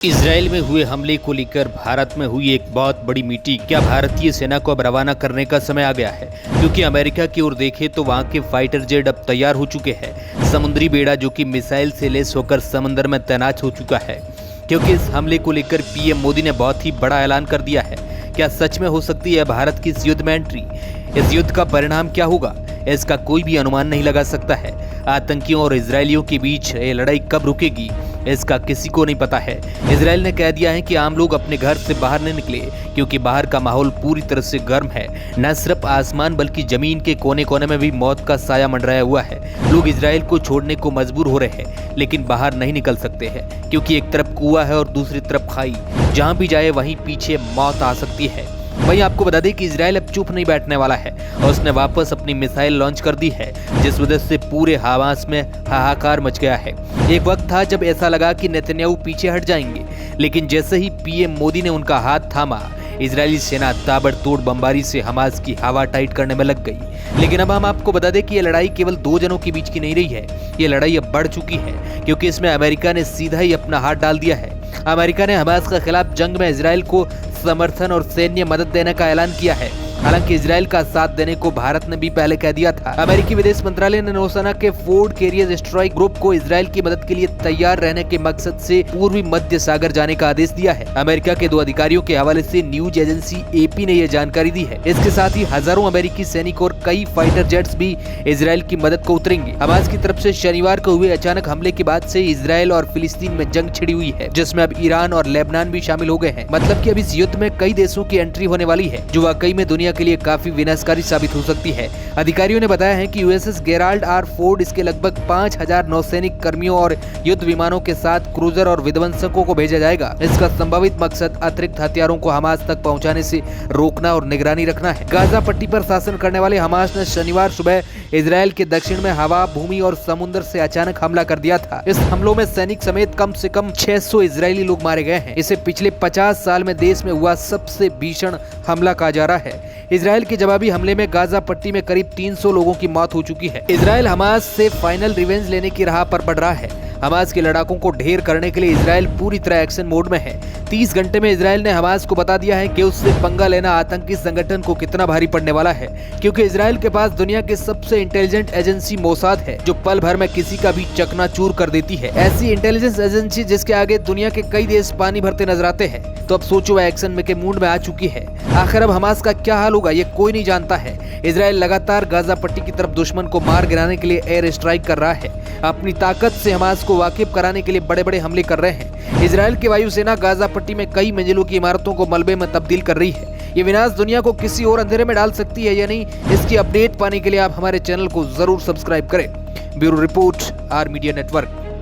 Israel में हुए हमले को लेकर भारत में हुई एक बहुत बड़ी मीटिंग। क्या भारतीय सेना को अब रवाना करने का समय आ गया है? क्योंकि अमेरिका की ओर देखें तो वहां के फाइटर जेट अब तैयार हो चुके हैं। समुद्री बेड़ा जो कि मिसाइल से लैस होकर समंदर में तैनात हो चुका है। क्योंकि इस हमले को लेकर पीएम मोदी ने बहुत ही बड़ा ऐलान कर दिया है। क्या सच में हो सकती है भारत की इस युद्ध में एंट्री? इस युद्ध का परिणाम क्या होगा, इसका कोई भी अनुमान नहीं लगा सकता है। आतंकियों और इजरायलियों के बीच ये लड़ाई कब रुकेगी, इसका किसी को नहीं पता है। इजराइल ने कह दिया है कि आम लोग अपने घर से बाहर न निकले, क्योंकि बाहर का माहौल पूरी तरह से गर्म है। न सिर्फ आसमान बल्कि जमीन के कोने कोने में भी मौत का साया मंडराया हुआ है। लोग इजराइल को छोड़ने को मजबूर हो रहे हैं, लेकिन बाहर नहीं निकल सकते हैं, क्योंकि एक तरफ कुआं है और दूसरी तरफ खाई। जहां भी जाए वहीं पीछे मौत आ सकती है। वहीं आपको बता दें कि इजराइल अब चुप नहीं बैठने वाला है और उसने वापस अपनी मिसाइल लॉन्च कर दी है, जिस वजह से पूरे हमास में हाहाकार मच गया है। एक वक्त था जब ऐसा लगा कि नेतन्याहू पीछे हट जाएंगे, लेकिन जैसे ही पीएम मोदी ने उनका हाथ थामा, इजरायली सेना ताबड़तोड़ बमबारी से हमास की हवा टाइट करने में लग गई। लेकिन अब हम आपको बता दें कि ये लड़ाई केवल दो जनों के बीच की नहीं रही है। ये लड़ाई अब बढ़ चुकी है, क्योंकि इसमें अमेरिका ने सीधा ही अपना हाथ डाल दिया है। अमेरिका ने हमास के खिलाफ जंग में इजराइल को समर्थन और सैन्य मदद देने का ऐलान किया है। हालांकि इजराइल का साथ देने को भारत ने भी पहले कह दिया था। अमेरिकी विदेश मंत्रालय ने नौसेना के फोर्ड कैरियर स्ट्राइक ग्रुप को इजराइल की मदद के लिए तैयार रहने के मकसद से पूर्वी मध्य सागर जाने का आदेश दिया है। अमेरिका के दो अधिकारियों के हवाले से न्यूज एजेंसी एपी ने यह जानकारी दी है। इसके साथ ही हजारों अमेरिकी सैनिक और कई फाइटर जेट्स भी इजराइल की मदद को उतरेंगे। हमास की तरफ से शनिवार को हुए अचानक हमले के बाद से इजराइल और फिलिस्तीन में जंग छिड़ी हुई है, जिसमें अब ईरान और लेबनान भी शामिल हो गए हैं। मतलब कि अब इस युद्ध में कई देशों की एंट्री होने वाली है, जो वाकई में दुनिया के लिए काफी विनाशकारी साबित हो सकती है। अधिकारियों ने बताया है कि यूएसएस गेराल्ड आर फोर्ड इसके लगभग 5000 नौसैनिक कर्मियों और युद्ध विमानों के साथ क्रूजर और विध्वंसकों को भेजा जाएगा। इसका संभावित मकसद अतिरिक्त हथियारों को हमास तक पहुंचाने से रोकना और निगरानी रखना है। गाजा पट्टी पर शासन करने वाले हमास ने शनिवार सुबह इजराइल के दक्षिण में हवा, भूमि और समुद्र से अचानक हमला कर दिया था। इस हमलों में सैनिक समेत कम से कम 600 इजरायली लोग मारे गए हैं। इसे पिछले 50 साल में देश में हुआ सबसे भीषण हमला कहा जा रहा है। इजराइल के जवाबी हमले में गाजा पट्टी में करीब 300 लोगों की मौत हो चुकी है। इजराइल हमास से फाइनल रिवेंज लेने की राह पर बढ़ रहा है। हमास के लड़ाकों को ढेर करने के लिए इजराइल पूरी तरह एक्शन मोड में है। 30 घंटे में इजराइल ने हमास को बता दिया है कि उससे पंगा लेना आतंकी संगठन को कितना भारी पड़ने वाला है, क्योंकि इजराइल के पास दुनिया की सबसे इंटेलिजेंट एजेंसी मोसाद है, जो पल भर में किसी का भी चकनाचूर कर देती है। ऐसी इंटेलिजेंस एजेंसी जिसके आगे दुनिया के कई देश पानी भरते नजर आते हैं, तो अब सोचो वह एक्शन में के मूड में आ चुकी है। आखिर अब हमास का क्या हाल होगा, ये कोई नहीं जानता है। इजराइल लगातार गाजा पट्टी की तरफ दुश्मन को मार गिराने के लिए एयर स्ट्राइक कर रहा है। अपनी ताकत से हमास को वाकिफ कराने के लिए बड़े बड़े हमले कर रहे हैं। इजराइल की वायुसेना गाजा पट्टी में कई मंजिलों की इमारतों को मलबे में तब्दील कर रही है। ये विनाश दुनिया को किसी और अंधेरे में डाल सकती है या नहीं, इसकी अपडेट पाने के लिए आप हमारे चैनल को जरूर सब्सक्राइब करें। Bureau report, R media network.